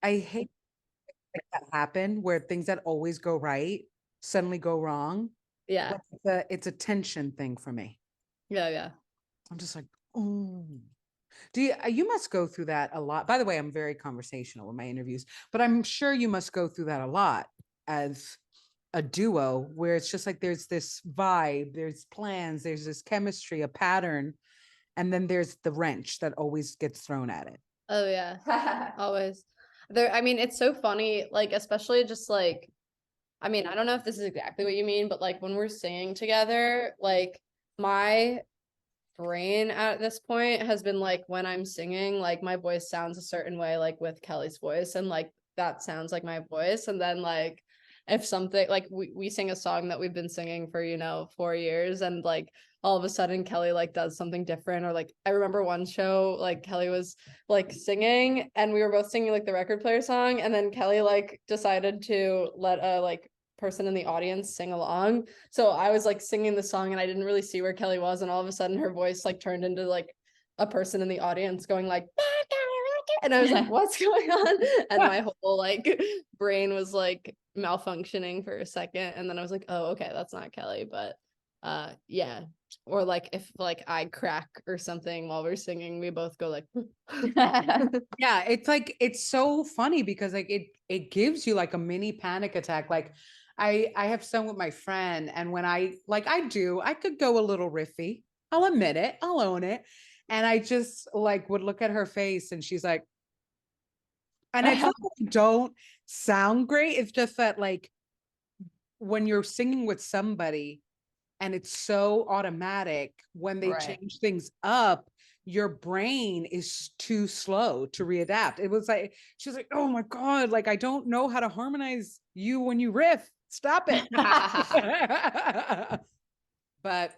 I hate that happen where things that always go right suddenly go wrong. Yeah. Like it's a tension thing for me. Yeah, yeah. I'm just like, oh. Do you must go through that a lot. By the way, I'm very conversational in my interviews, but I'm sure you must go through that a lot as a duo where it's just like there's this vibe, there's plans, there's this chemistry, a pattern, and then there's the wrench that always gets thrown at it. Oh yeah. Always. There, I mean, it's so funny, like, especially just like, I mean, I don't know if this is exactly what you mean, but like when we're singing together, like my brain at this point has been like when I'm singing, like my voice sounds a certain way, like with Kelly's voice, and like that sounds like my voice. And then like if something like we sing a song that we've been singing for, 4 years, and like all of a sudden Kelly like does something different, or like I remember one show like Kelly was like singing and we were both singing like the record player song, and then Kelly like decided to let a like person in the audience sing along. So I was like singing the song and I didn't really see where Kelly was, and all of a sudden her voice like turned into like a person in the audience going like, and I was like, what's going on? And my whole like brain was like malfunctioning for a second, and then I was like, oh, okay, that's not Kelly. But yeah. Or like if like I crack or something while we're singing, we both go like Yeah, it's like it's so funny because like it gives you like a mini panic attack. Like I have some with my friend, and when I could go a little riffy. I'll admit it, I'll own it. And I just like would look at her face and she's like, and it's not that I don't sound great. It's just that like when you're singing with somebody and it's so automatic, when they Right. change things up, your brain is too slow to readapt. It was like she's like, oh my god, like I don't know how to harmonize you when you riff. Stop it. But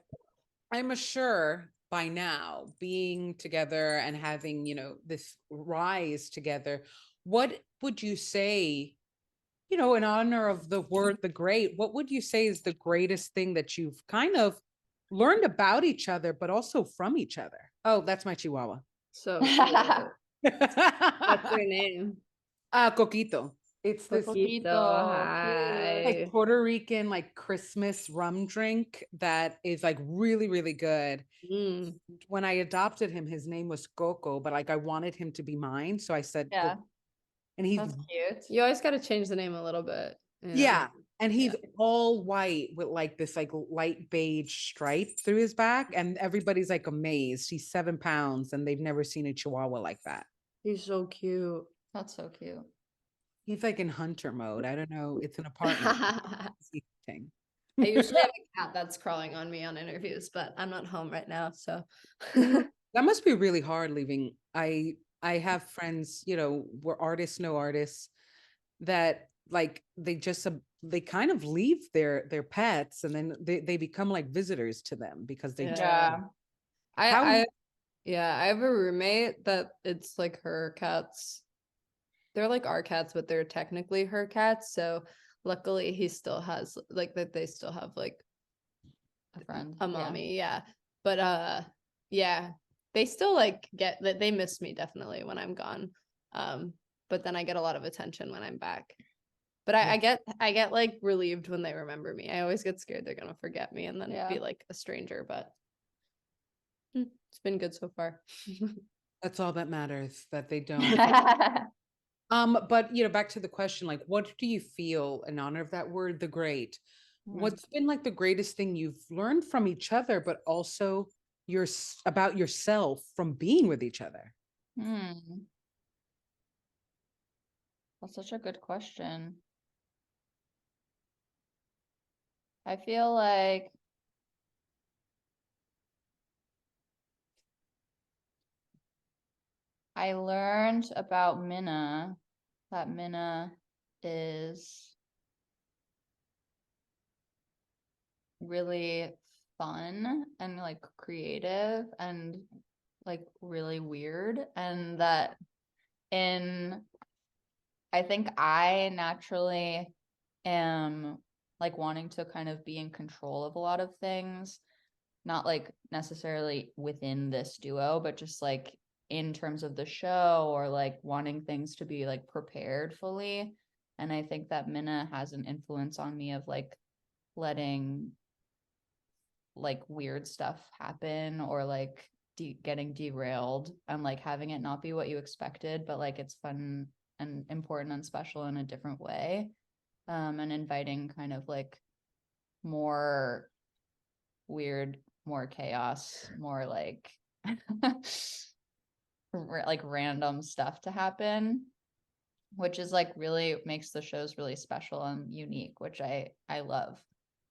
I'm sure by now, being together and having, this rise together, what would you say, in honor of the word the great, what would you say is the greatest thing that you've kind of learned about each other, but also from each other? Oh, that's my Chihuahua. so cute. What's your name? Coquito. It's this Poquito. Cute. like Hi. Puerto Rican like Christmas rum drink that is like really, really good. Mm. When I adopted him, his name was Coco, but like I wanted him to be mine. So I said Coco. Yeah, And he's that's cute. You always got to change the name a little bit. yeah. And Yeah. he's all white with like this like light beige stripe through his back. And everybody's like amazed. He's 7 pounds and they've never seen a chihuahua like that. He's so cute. That's so cute. He's like in hunter mode. I don't know. It's an apartment. I He's hunting. usually have a cat that's crawling on me on interviews, but I'm not home right now, so That must be really hard leaving. I have friends, we're artists, no artists that like they kind of leave their pets and then they become like visitors to them because they just yeah. Yeah. how I yeah, I have a roommate that it's like her cats. They're like our cats, but they're technically her cats. So luckily he still has like that they still have like A friend. a Yeah. mommy, yeah. But yeah, they still like get that they miss me definitely when I'm gone. Um, but then I get a lot of attention when I'm back. But yeah. I get like relieved when they remember me. I always get scared they're gonna forget me and then Yeah. be like a stranger, but it's been good so far. That's all that matters that they don't. But back to the question, like, what do you feel in honor of that word, the great? Hmm. What's been like the greatest thing you've learned from each other, but also about yourself from being with each other? Hmm. That's such a good question. I feel like I learned about Minna that Minna is really fun and like creative and like really weird, and that in I think I naturally am like wanting to kind of be in control of a lot of things, not like necessarily within this duo, but just like in terms of the show or like wanting things to be like prepared fully. And I think that Minna has an influence on me of like letting like weird stuff happen or like getting derailed and like having it not be what you expected, but like it's fun and important and special in a different way. And inviting kind of like more weird, more chaos, more like like random stuff to happen, which is like really makes the shows really special and unique, which I love.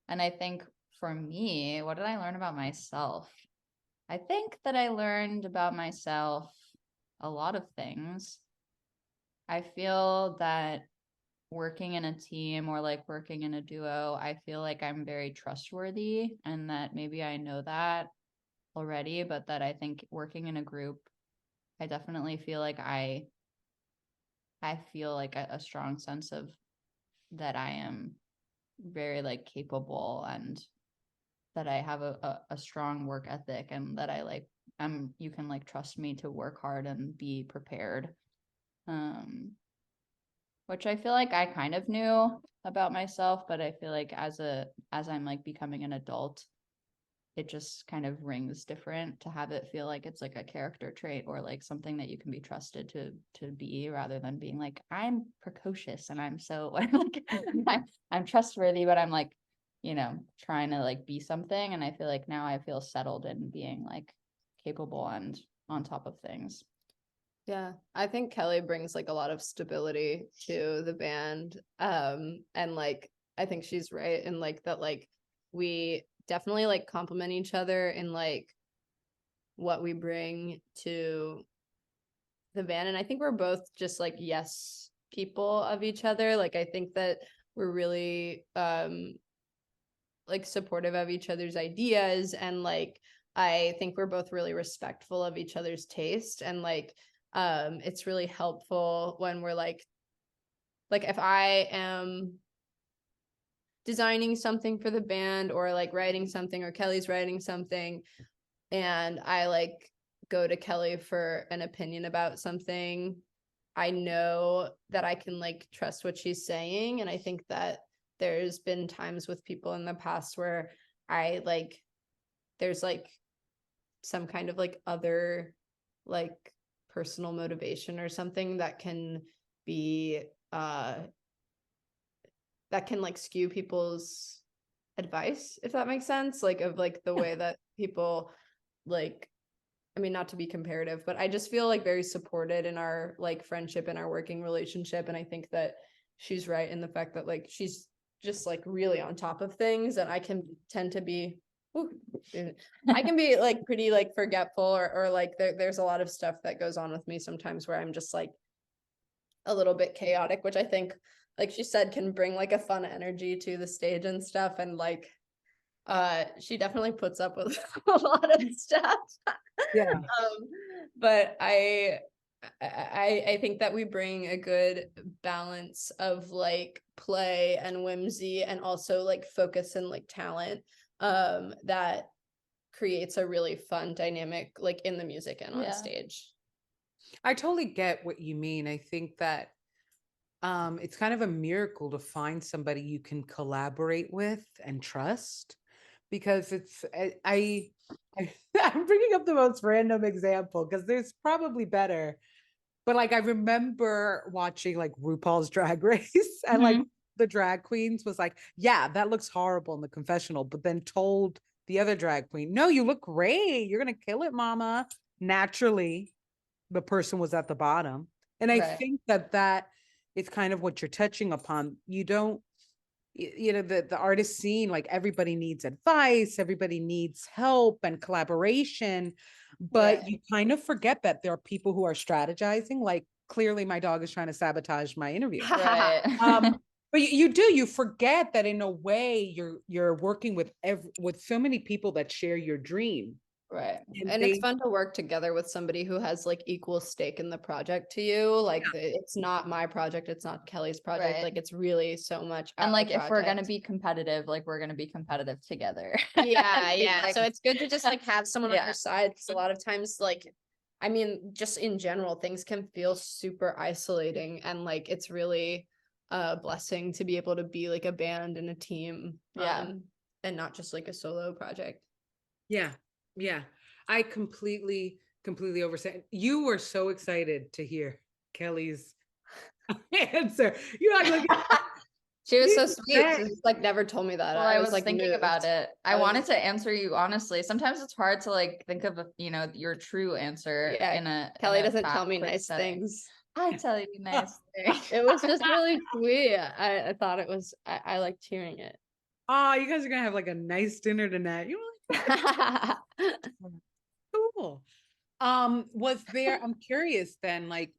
And I think for me, what did I learn about myself? I think that I learned about myself a lot of things. I feel that working in a team or like working in a duo, I feel like I'm very trustworthy and that maybe I know that already, but that I think working in a group, I definitely feel like I feel like a strong sense of that I am very like capable and that I have a strong work ethic and that I like you can like trust me to work hard and be prepared. Which I feel like I kind of knew about myself, but I feel like as I'm like becoming an adult, it just kind of rings different to have it feel like it's like a character trait or like something that you can be trusted to be rather than being like, I'm precocious and I'm so like I'm trustworthy, but I'm like, trying to like be something. And I feel like now I feel settled in being like capable and on top of things. Yeah, I think Kelly brings like a lot of stability to the band. And like I think she's right in like that like we definitely like complement each other in like what we bring to the band. And I think we're both just like yes people of each other. Like I think that we're really like supportive of each other's ideas, and like I think we're both really respectful of each other's taste, and like it's really helpful when we're like if I am designing something for the band or like writing something or Kelly's writing something and I like go to Kelly for an opinion about something, I know that I can like trust what she's saying. And I think that there's been times with people in the past where I like there's like some kind of like other like personal motivation or something that can be that can like skew people's advice, if that makes sense, like of like the way that people like, I mean, not to be comparative, but I just feel like very supported in our like friendship and our working relationship. And I think that she's right in the fact that like she's just like really on top of things, and I can tend to be I can be like pretty like forgetful or like there's a lot of stuff that goes on with me sometimes where I'm just like a little bit chaotic, which I think, like she said, can bring like a fun energy to the stage and stuff. And like she definitely puts up with a lot of stuff. Yeah. But I think that we bring a good balance of like play and whimsy and also like focus and like talent that creates a really fun dynamic like in the music and on stage. I totally get what you mean. I think that it's kind of a miracle to find somebody you can collaborate with and trust, because it's I'm bringing up the most random example because there's probably better, but like I remember watching like RuPaul's Drag Race and like the drag queens was like, yeah, that looks horrible in the confessional, but then told the other drag queen, no, you look great, you're gonna kill it, mama. Naturally, the person was at the bottom. And I think that is kind of what you're touching upon. You don't, the artist scene, like everybody needs advice, everybody needs help and collaboration, but you kind of forget that there are people who are strategizing. Like clearly my dog is trying to sabotage my interview. But you forget that in a way you're working with so many people that share your dream. Right. And it's fun to work together with somebody who has like equal stake in the project to you. Like it's not my project, it's not Kelly's project. Like it's really so much. And like if we're gonna be competitive, like we're gonna be competitive together. Yeah. So it's good to just like have someone on your side. Because a lot of times, like I mean, just in general, things can feel super isolating, and like it's really a blessing to be able to be like a band and a team, and not just like a solo project. Yeah. Yeah. I completely overstand. You were so excited to hear Kelly's answer. You act like She was so she's sweet. She just like never told me that. Well, I I was was like thinking moved. about it. I wanted to answer you honestly. Sometimes it's hard to like think of your true answer Yeah, in a Kelly in a doesn't tell me quick nice setting. things. I tell you nice things. It was just really sweet. I thought it was, I liked hearing it. oh, you guys are gonna have like a nice dinner tonight. You cool. Was there, I'm curious then, like,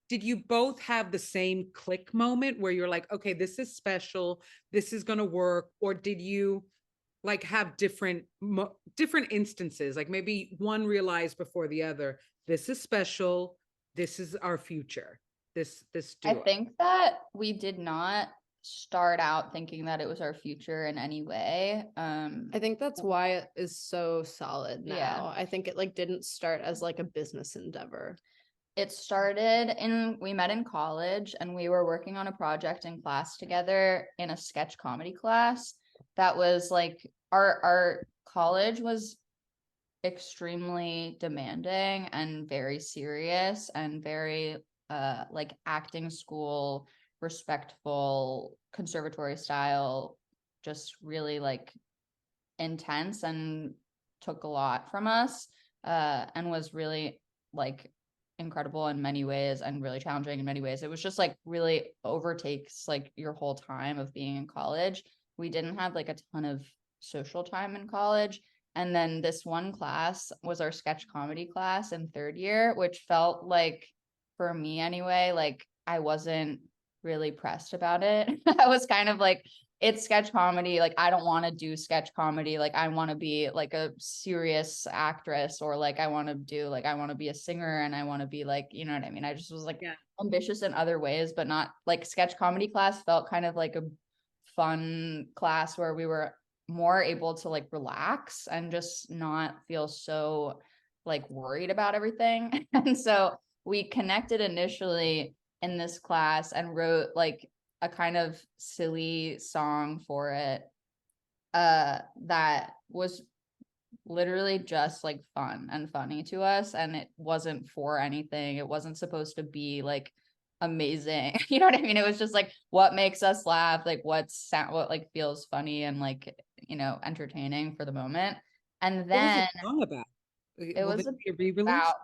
did you both have the same click moment where you're like, okay, this is special, this is gonna work, or did you like have different instances, like maybe one realized before the other, this is special, this is our future, this I duo? think that we did not start out thinking that it was our future in any way. I think that's why it is so solid now. Yeah. I think it like didn't start as like a business endeavor. It started we met in college and we were working on a project in class together in a sketch comedy class. That was like our college was extremely demanding and very serious and very like acting school, respectful, conservatory style, just really like intense and took a lot from us, and was really like incredible in many ways and really challenging in many ways. It was just like really overtakes like your whole time of being in college. We didn't have like a ton of social time in college. And then this one class was our sketch comedy class in third year, which felt like, for me anyway, like I wasn't really pressed about it. I was kind of like, it's sketch comedy. Like, I don't want to do sketch comedy. Like, I want to be like a serious actress, or like, I want to be a singer, and I want to be like, you know what I mean? I just was like ambitious in other ways, but not like sketch comedy class felt kind of like a fun class where we were more able to like relax and just not feel so like worried about everything. And so we connected initially in this class and wrote like a kind of silly song for it, that was literally just like fun and funny to us, and it wasn't for anything. It wasn't supposed to be like amazing. You know what I mean? It was just like what makes us laugh, like what like feels funny and like, entertaining for the moment. And What was then the song about? it Will was this be a re-release? about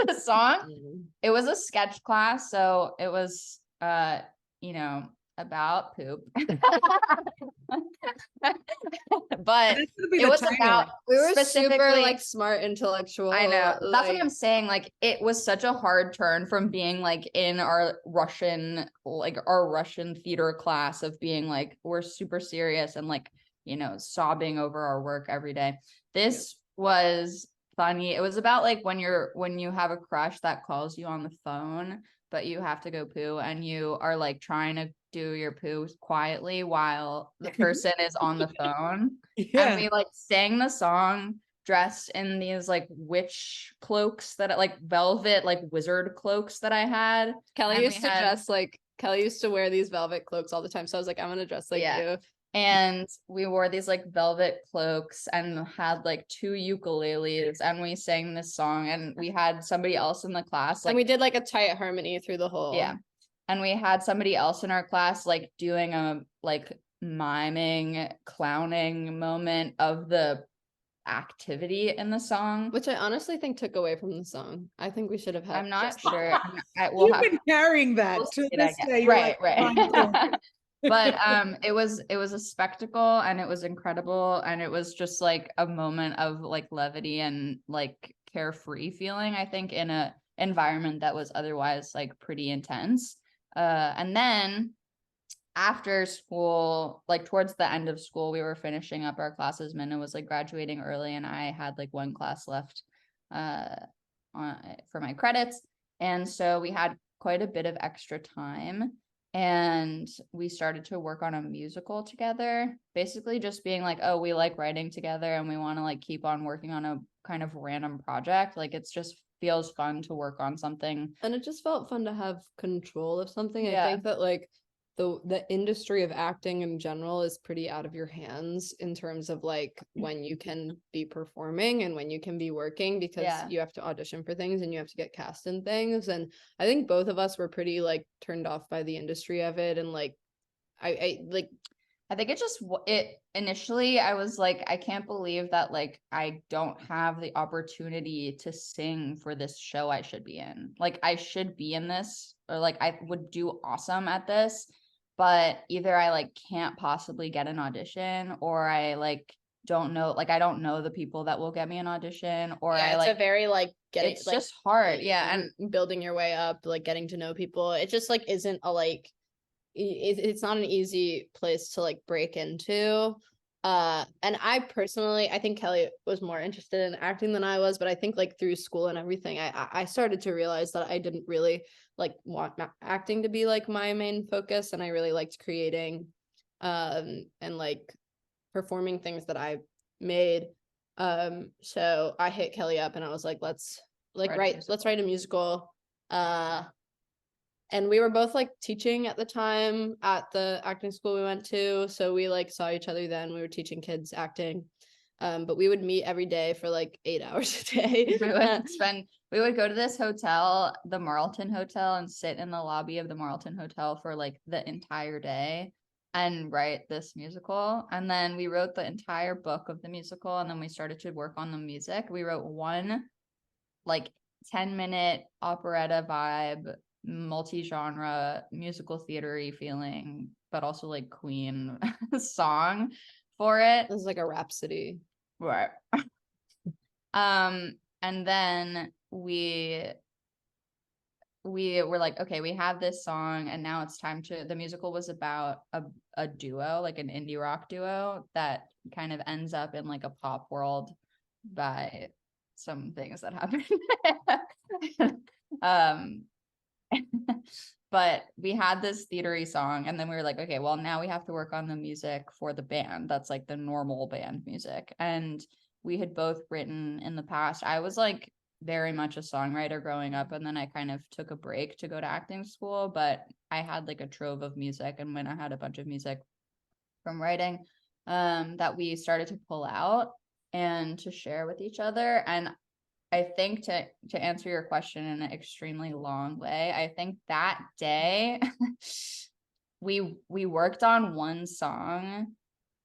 the song. It was a sketch class, so it was about poop. But That's gonna be it the was title. about, We were super specifically, like smart intellectual. I know. That's what like- I'm saying. Like, it was such a hard turn from being like in our Russian theater class of being like, we're super serious and like, sobbing over our work every day. This was funny. It was about like when you have a crush that calls you on the phone, but you have to go poo, and you are like trying to do your poo quietly while the person is on the phone. And we like sang the song dressed in these like witch cloaks like velvet, like wizard cloaks that I had. Kelly used to wear these velvet cloaks all the time. So I was like, I'm gonna dress like you. And we wore these like velvet cloaks and had like 2 ukuleles, and we sang this song, and we had somebody else in the class and we did like a tight harmony through the whole. Yeah. And we had somebody else in our class like doing a like miming, clowning moment of the activity in the song, which I honestly think took away from the song. I think we should have had. I'm not sure. You've been carrying that to this day. Right. But it was a spectacle, and it was incredible, and it was just like a moment of like levity and like carefree feeling, I think, in a environment that was otherwise like pretty intense. And then after school, like towards the end of school, we were finishing up our classes. Minna was like graduating early, and I had like 1 class left for my credits. And so we had quite a bit of extra time. and we started to work on a musical together, basically just being like, oh, we like writing together and we want to like keep on working on a kind of random project. Like it's just feels fun to work on something. And it just felt fun to have control of something. I Yeah. think that like the industry of acting in general is pretty out of your hands in terms of like when you can be performing and when you can be working, because Yeah. you have to audition for things and you have to get cast in things. And I think both of us were pretty like turned off by the industry of it. And like I think it initially I was like, I can't believe that like I don't have the opportunity to sing for this show I should be in. Like I should be in this, or like I would do awesome at this, but either I like can't possibly get an audition, or I like don't know, like I don't know the people that will get me an audition, or yeah, I it's like a very like getting it's like just hard. Yeah. And building your way up, like getting to know people. It just like isn't a like it's not an easy place to like break into. And I think Kelly was more interested in acting than I was, but I think like through school and everything, I started to realize that I didn't really like want acting to be like my main focus, and I really liked creating and like performing things that I made. So I hit Kelly up and I was like, let's write a musical. And we were both like teaching at the time at the acting school we went to, so we like saw each other then. We were teaching kids acting, but we would meet every day for like 8 hours a day. We would go to this hotel, the Marlton Hotel, and sit in the lobby of the Marlton Hotel for like the entire day and write this musical. And then we wrote the entire book of the musical, and then we started to work on the music. We wrote one like 10-minute operetta vibe, multi-genre, musical theater-y feeling, but also like Queen song for it. It was like a rhapsody. Right. And then we were like, okay, we have this song, and now it's time to. The musical was about a duo, like an indie rock duo that kind of ends up in like a pop world by some things that happen. But we had this theatery song, and then we were like, okay, well, now we have to work on the music for the band. That's like the normal band music. And we had both written in the past. I was like very much a songwriter growing up, and then I kind of took a break to go to acting school, but I had like a trove of music, and when I had a bunch of music from writing that we started to pull out and to share with each other. And I think to answer your question in an extremely long way, I think that day we worked on one song,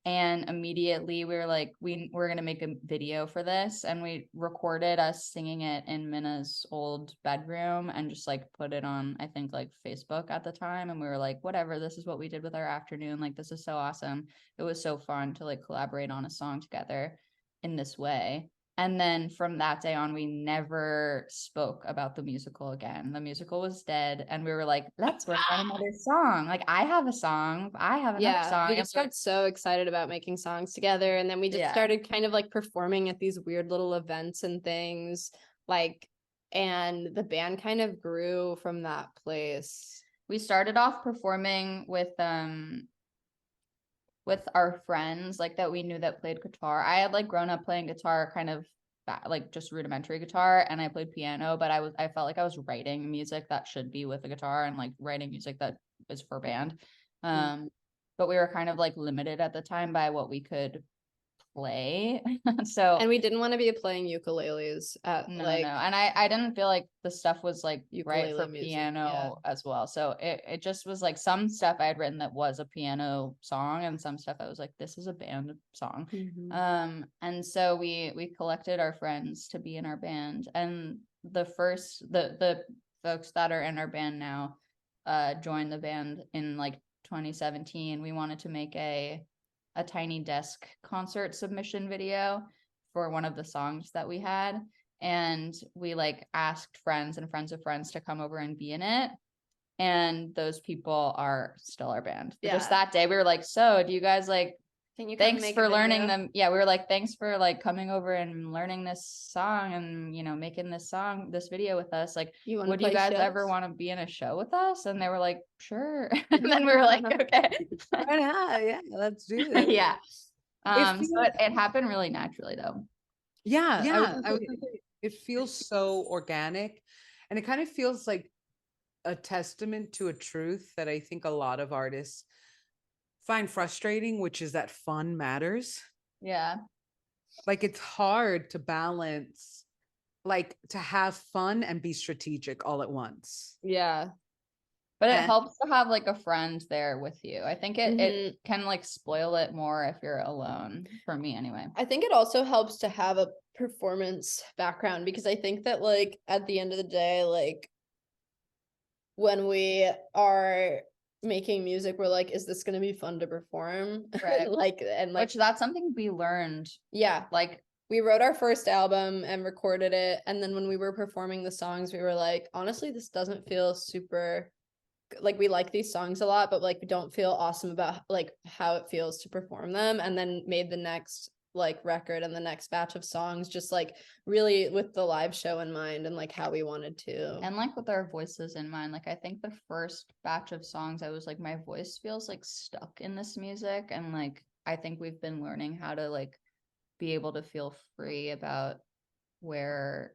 and immediately we were like, we're gonna make a video for this, and we recorded us singing it in Minna's old bedroom and just like put it on, I think, like Facebook at the time. And we were like, whatever, this is what we did with our afternoon. Like, this is so awesome. It was so fun to like collaborate on a song together in this way. And then from that day on, we never spoke about the musical again. The musical was dead. And we were like, let's work on another song. Like, I have a song. I have another song. We just got so excited about making songs together. And then we just started kind of like performing at these weird little events and things. Like, and the band kind of grew from that place. We started off performing with our friends like that we knew that played guitar. I had like grown up playing guitar, kind of like just rudimentary guitar, and I played piano, but I felt like I was writing music that should be with a guitar and like writing music that is for band. But we were kind of like limited at the time by what we could play. And we didn't want to be playing ukuleles at no. And I didn't feel like the stuff was like right for music, piano as well. So it just was like some stuff I had written that was a piano song, and some stuff I was like, this is a band song. And so we collected our friends to be in our band, and the folks that are in our band now joined the band in like 2017. We wanted to make a Tiny Desk concert submission video for one of the songs that we had, and we like asked friends and friends of friends to come over and be in it, and those people are still our band. Just that day we were like, so do you guys like Can you come thanks make for a learning video? them. Yeah, we were like, thanks for like coming over and learning this song and, you know, making this video with us. Like, You want to would you play guys shows? ever want to be in a show with us? And they were like, sure. And then we were like, okay. Why not? Yeah, let's do it. Yeah. It So feels, it happened really naturally though. yeah, I was Yeah. gonna say, it feels so organic, and it kind of feels like a testament to a truth that I think a lot of artists find frustrating, which is that fun matters. Yeah. Like it's hard to balance, like to have fun and be strategic all at once. Yeah. But it And helps to have like a friend there with you. I think it Mhm. can like spoil it more if you're alone, for me anyway. I think it also helps to have a performance background, because I think that like at the end of the day, like when we are making music, we're like, is this gonna be fun to perform? Right. Like, and like, Which that's something we learned. yeah, Like, we wrote our first album and recorded it, and then when we were performing the songs, we were like, honestly, this doesn't feel super, like we like these songs a lot, but like we don't feel awesome about like how it feels to perform them. And then made the next like record and the next batch of songs just like really with the live show in mind and like how we wanted to. and like with our voices in mind, like I think the first batch of songs, I was like, my voice feels like stuck in this music. And like, I think we've been learning how to like be able to feel free about where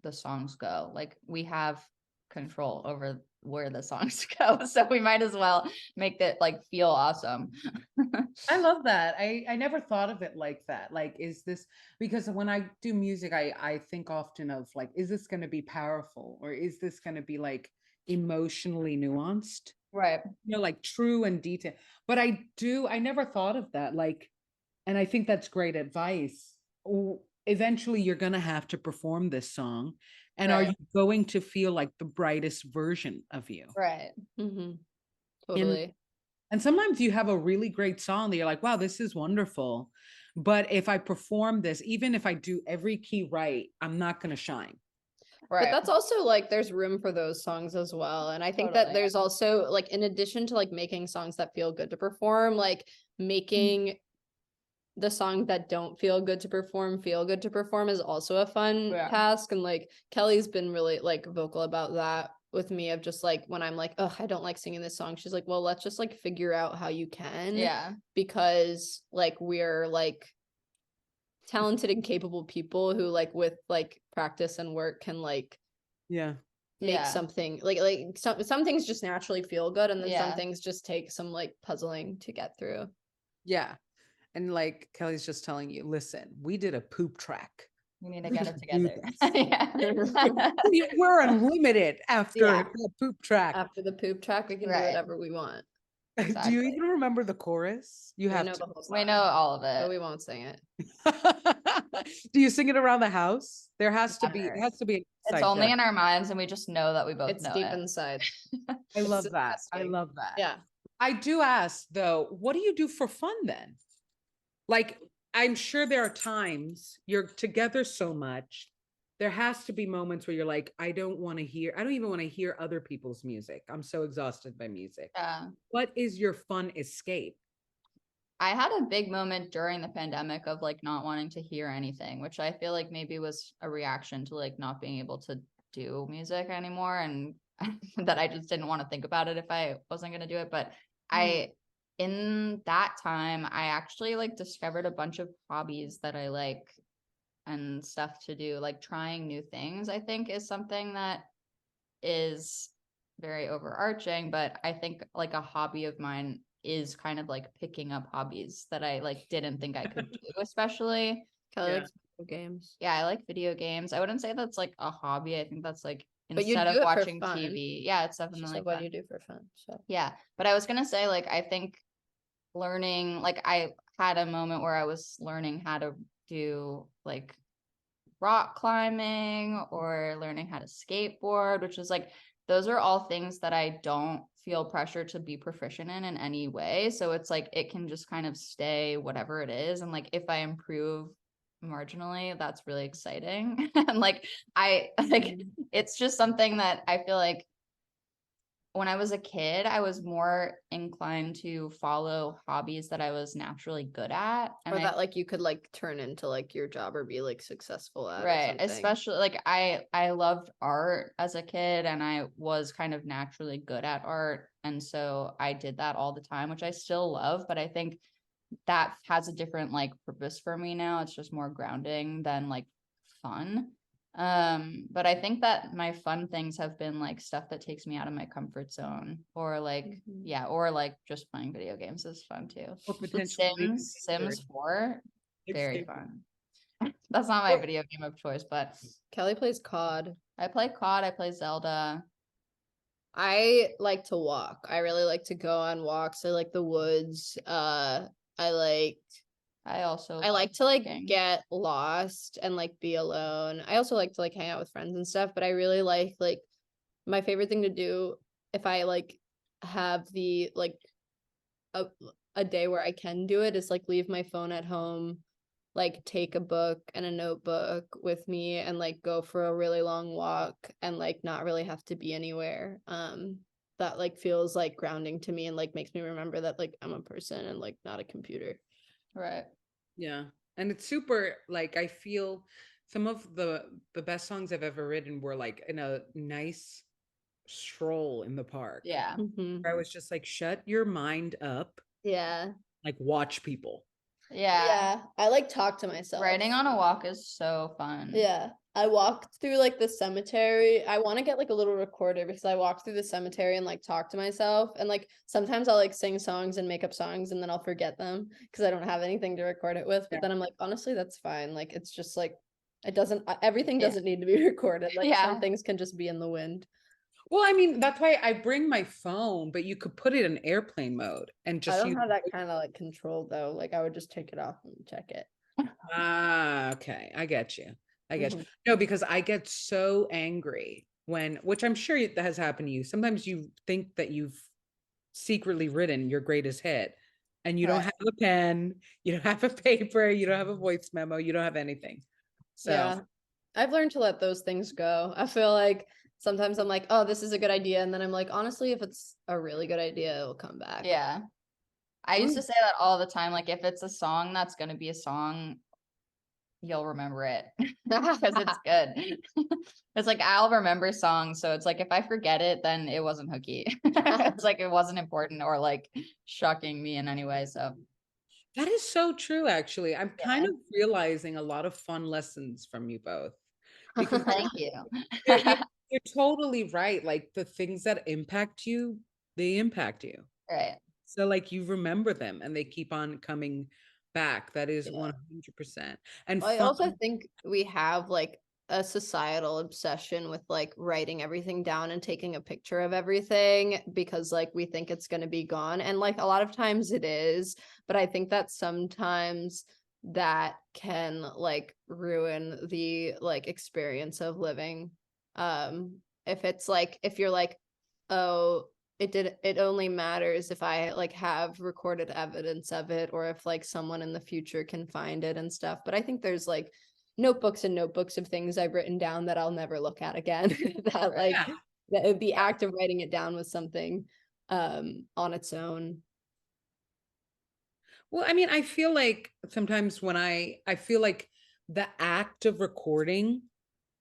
the songs go. Like we have control over where the songs go. So we might as well make it like feel awesome. I love that. I never thought of it like that. Like, is this, because when I do music, I think often of like, is this going to be powerful, or is this going to be like emotionally nuanced? Right. You know, like true and detailed. But I never thought of that. Like, and I think that's great advice. Eventually, you're going to have to perform this song. And are Right. you going to feel like the brightest version of you? Right. Mm-hmm. And Totally. and sometimes you have a really great song that you're like, wow, this is wonderful. But if I perform this, even if I do every key right, I'm not going to shine. But Right. that's also like there's room for those songs as well. And I think that Totally. there's also like, in addition to like making songs that feel good to perform, like making the songs that don't feel good to perform is also a fun Yeah. task. And like Kelly's been really like vocal about that with me, of just like when I'm like, oh, I don't like singing this song, she's like, well, let's just like figure out how you can. Yeah. Because like we're like talented and capable people who like with like practice and work can like Yeah. make Yeah. something like some things just naturally feel good, and then some Yeah. things just take some like puzzling to get through. Yeah. And like Kelly's just telling you, listen, we did a poop track. We need to We get it can do together. Yeah. We're unlimited after Yeah. the poop track. After the poop track, we can do Right. whatever we want. Do you Exactly. even remember the chorus? You We have know to. the whole We song, know all of but it. we won't sing it. Do you sing it around the house? There has to be, Never. it has to be an It's inside only joke. in our minds, and we just know that we both It's know deep it. inside. I love It's that. I disgusting. love that. Yeah. I do ask though, what do you do for fun then? Like, I'm sure there are times you're together so much. There has to be moments where you're like, I don't even want to hear other people's music. I'm so exhausted by music. Yeah. What is your fun escape? I had a big moment during the pandemic of like not wanting to hear anything, which I feel like maybe was a reaction to like not being able to do music anymore, and that I just didn't want to think about it if I wasn't going to do it. But in that time, I actually like discovered a bunch of hobbies that I like and stuff to do. Like trying new things, I think is something that is very overarching, but I think like a hobby of mine is kind of like picking up hobbies that I like didn't think I could do, especially. Kelly Yeah. likes video games. Yeah, I like video games. I wouldn't say that's like a hobby. I think that's like But you instead do of it for watching fun. TV. Yeah, it's She definitely said, like what fun. do you do for fun? So Yeah, but I was gonna say like I think learning, like I had a moment where I was learning how to do like rock climbing or learning how to skateboard, which is like those are all things that I don't feel pressure to be proficient in any way. So it's like it can just kind of stay whatever it is. And like if I improve marginally, that's really exciting. And like I like it's just something that I feel like when I was a kid, I was more inclined to follow hobbies that I was naturally good at. And Or that like you could like turn into like your job or be like successful at or right, something. especially like I loved art as a kid, and I was kind of naturally good at art, and so I did that all the time, which I still love, but I think that has a different like purpose for me now. It's just more grounding than like fun. But I think that my fun things have been like stuff that takes me out of my comfort zone, or like yeah, or like just playing video games is fun too. Or potentially Sims 4, very Like, fun. That's not my video game of choice, but Kelly plays COD. I play COD, I play Zelda. I like to walk. I really like to go on walks. I like the woods. I like I like to like hiking. get lost and like be alone. I also like to like hang out with friends and stuff, but I really like my favorite thing to do if I like have the like a a day where I can do it is like leave my phone at home, like take a book and a notebook with me and like go for a really long walk and like not really have to be anywhere. That like feels like grounding to me and like makes me remember that like I'm a person and like not a computer. Right. yeah. And it's super like I feel some of the best songs I've ever written were like in a nice stroll in the park. Yeah. Mm-hmm. Where I was just like, shut your mind up, Yeah. like watch people. Yeah. Yeah. I like talk to myself. Riding on a walk is so fun. Yeah. I walked through like the cemetery. I want to get like a little recorder because I walk through the cemetery and like talk to myself. And like sometimes I'll like sing songs and make up songs and then I'll forget them because I don't have anything to record it with. But then I'm like, honestly, that's fine. Like it's just like it doesn't everything Yeah. doesn't need to be recorded. Like Yeah. some things can just be in the wind. Well, I mean, that's why I bring my phone, but you could put it in airplane mode and I just don't use. have that kind of like control though. Like I would just take it off and check it. Ah, okay. I get you. I get you. Mhm. No, because I get so angry when, which I'm sure that has happened to you. Sometimes you think that you've secretly written your greatest hit and you don't Right. have a pen, you don't have a paper, you don't have a voice memo, you don't have anything. So, Yeah. I've learned to let those things go. I feel like sometimes I'm like, oh, this is a good idea. And then I'm like, honestly, if it's a really good idea, it'll come back. Yeah. I used to say that all the time. Like, if it's a song that's going to be a song, you'll remember it because it's good. It's like I'll remember songs. So it's like if I forget it, then it wasn't hooky. It's like it wasn't important or like shocking me in any way. So that is so true, actually. I'm kind yeah. of realizing a lot of fun lessons from you both because Thank you. you're, you're totally right. Like the things that impact you, they impact you. Right. So like you remember them and they keep on coming back. That is Yeah. 100%. And I fun. also think we have like a societal obsession with like writing everything down and taking a picture of everything because like we think it's going to be gone. And like a lot of times it is, but I think that sometimes that can like ruin the like experience of living. If it's like, if you're like, oh, it only matters if I like have recorded evidence of it or if like someone in the future can find it and stuff. But I think there's like notebooks and notebooks of things I've written down that I'll never look at again. That like Yeah. that the act of writing it down was something on its own. Well, I mean, I feel like sometimes when I feel like the act of recording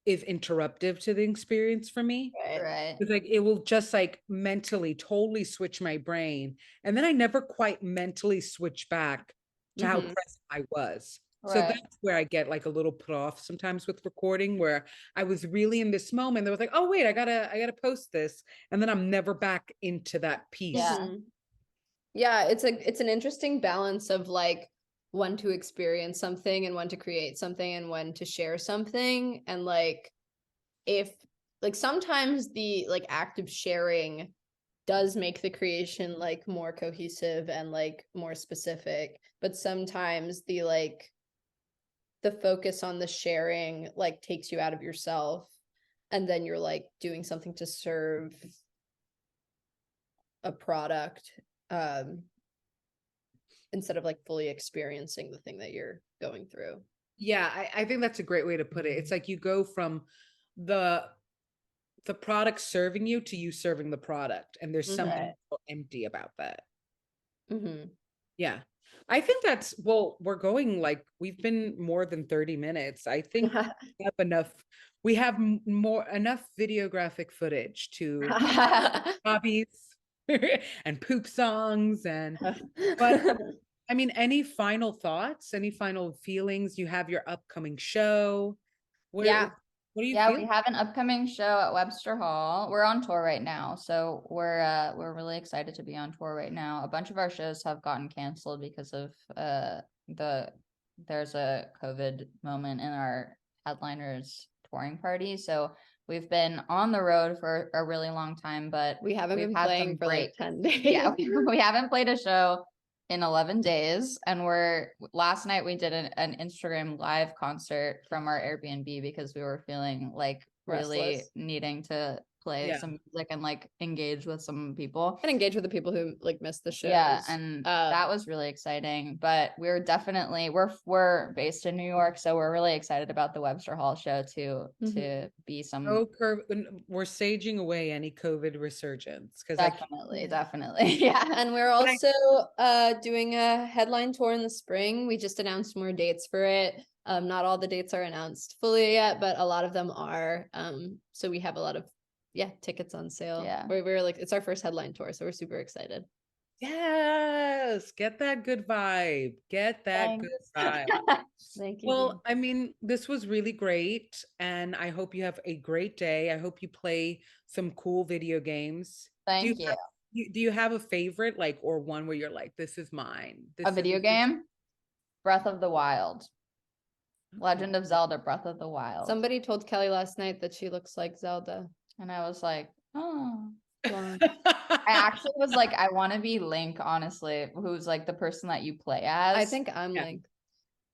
is interruptive to the experience for me. Right. It's like it will just like mentally totally switch my brain. And then I never quite mentally switch back to how Mhm. present I was. So Right. that's where I get like a little put off sometimes with recording where I was really in this moment. There was like, oh wait, I gotta post this. And then I'm never back into that piece. Yeah. Mhm. Yeah, it's an interesting balance of like when to experience something and when to create something and when to share something and like if like sometimes the like act of sharing does make the creation like more cohesive and like more specific, but sometimes the focus on the sharing like takes you out of yourself and then you're like doing something to serve a product um instead of like fully experiencing the thing that you're going through. Yeah, I think that's a great way to put it. It's like you go from the the product serving you to you serving the product. And there's something Right. so empty about that. Mhm. Yeah. I think that's, well, we're going like, we've been more than 30 minutes. I think we have enough, we have more enough videographic footage to hobbies and poop songs but I mean, any final thoughts, any final feelings? You have your upcoming show. Yeah. What do you Yeah, feel? we have an upcoming show at Webster Hall. We're on tour right now, so we're really excited to be on tour right now. A bunch of our shows have gotten canceled because of there's a COVID moment in our headliners touring party. So we've been on the road for a really long time, but We haven't we've been had playing some for like breaks. 10 days. Yeah, we haven't played a show in 11 days, and last night we did an Instagram live concert from our Airbnb because we were feeling like really Restless. needing to play Yeah. some music and like engage with some people. And engage with the people who like missed the shows. Yeah, and that was really exciting. But we're definitely we're based in New York, so we're really excited about the Webster Hall show to be some We're saging away any COVID resurgence because definitely yeah. And we're also doing a headline tour in the spring. We just announced more dates for it. Not all the dates are announced fully yet, but a lot of them are. So we have a lot of tickets on sale. Yeah. We're like, it's our first headline tour, so we're super excited. Yes, get that good vibe. Get that good vibe. Thank you. Well, I mean, this was really great, and I hope you have a great day. I hope you play some cool video games. Thank you. Do you have a favorite, like, or one where you're like, this is mine? A video game? Breath of the Wild. Legend of Zelda, Breath of the Wild. Somebody told Kelly last night that she looks like Zelda. And I was like, oh. I actually was like, I want to be Link, honestly, who's like the person that you play as. I think I'm Link.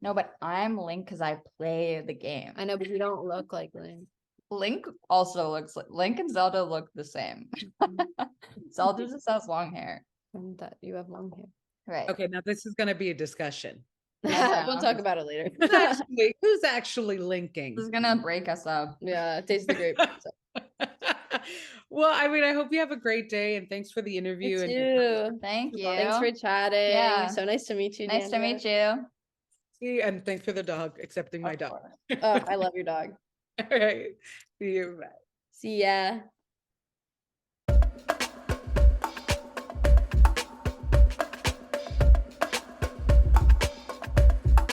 No, but I'm Link because I play the game. I know, but you don't look like Link. Link also looks like Link and Zelda look the same. Zelda just has long hair. And that you have long hair. Right. Okay, now this is going to be a discussion. We'll talk about it later. Who's actually linking? This is gonna break us up. Yeah, Taste the Grape. Well, I mean, I hope you have a great day, and thanks for the interview. You And too. Thank you. Thanks for chatting. Yeah. So nice to meet you. Nice to Diandra. meet you. and thanks for the dog, accepting my dog. Oh, I love your dog. All right. See you. Bye. See ya.